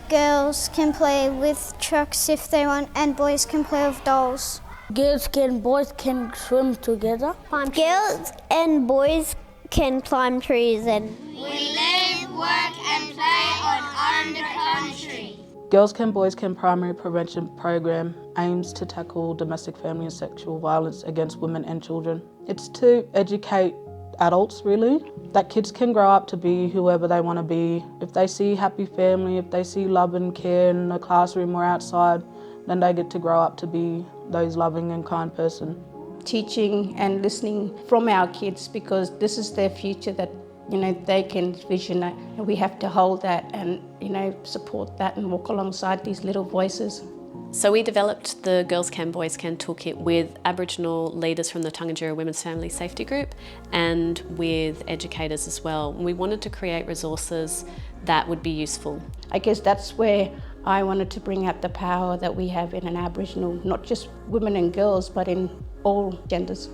Girls can play with trucks if they want, and boys can play with dolls. Boys can swim together. Girls and boys can climb trees and... We live, work and play on Arrernte Country. Girls Can Boys Can primary prevention program aims to tackle domestic, family and sexual violence against women and children. It's to educate adults, really, that kids can grow up to be whoever they want to be. If they see happy family, if they see love and care in the classroom or outside, then they get to grow up to be those loving and kind person. Teaching and listening from our kids, because this is their future that they can vision it, and we have to hold that and support that and walk alongside these little voices. So we developed the Girls Can Boys Can toolkit with Aboriginal leaders from the Tangentyere Women's Family Safety Group and with educators as well. We wanted to create resources that would be useful. I guess that's where I wanted to bring out the power that we have in an Aboriginal, not just women and girls, but in all genders.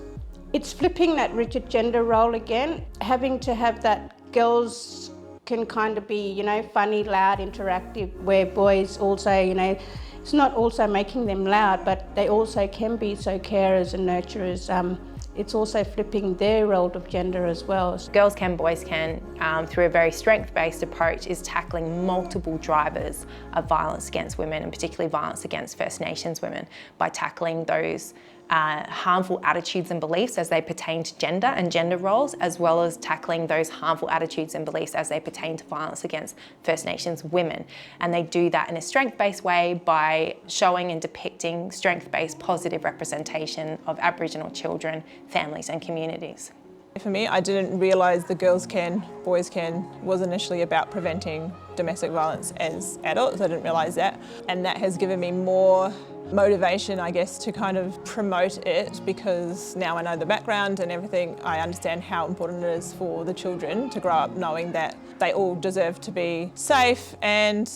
It's flipping that rigid gender role again, having to have that girls can kind of be, funny, loud, interactive, where boys also, it's not also making them loud, but they also can be so carers and nurturers. It's also flipping their role of gender as well. Girls Can Boys Can, through a very strength-based approach, is tackling multiple drivers of violence against women, and particularly violence against First Nations women, by tackling those harmful attitudes and beliefs as they pertain to gender and gender roles, as well as tackling those harmful attitudes and beliefs as they pertain to violence against First Nations women. And they do that in a strength-based way by showing and depicting strength-based positive representation of Aboriginal children, families and communities. For me, I didn't realise the Girls Can, Boys Can was initially about preventing domestic violence as adults. I didn't realise that. And that has given me more motivation, I guess, to kind of promote it, because now I know the background and everything. I understand how important it is for the children to grow up knowing that they all deserve to be safe and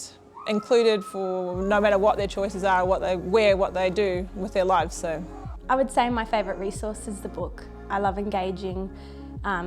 included for no matter what their choices are, what they wear, what they do with their lives. So I would say my favourite resource is the book. I love engaging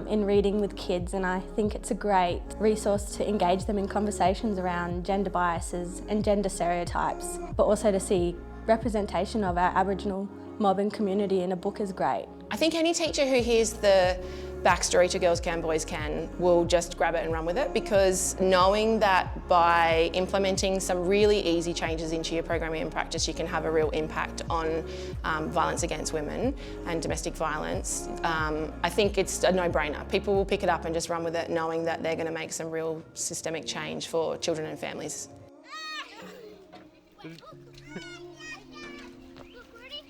in reading with kids, and I think it's a great resource to engage them in conversations around gender biases and gender stereotypes, but also to see representation of our Aboriginal mob and community in a book is great. I think any teacher who hears the backstory to Girls Can Boys Can will just grab it and run with it, because knowing that by implementing some really easy changes into your programming and practice, you can have a real impact on violence against women and domestic violence, I think it's a no-brainer. People will pick it up and just run with it, knowing that they're going to make some real systemic change for children and families. Ready?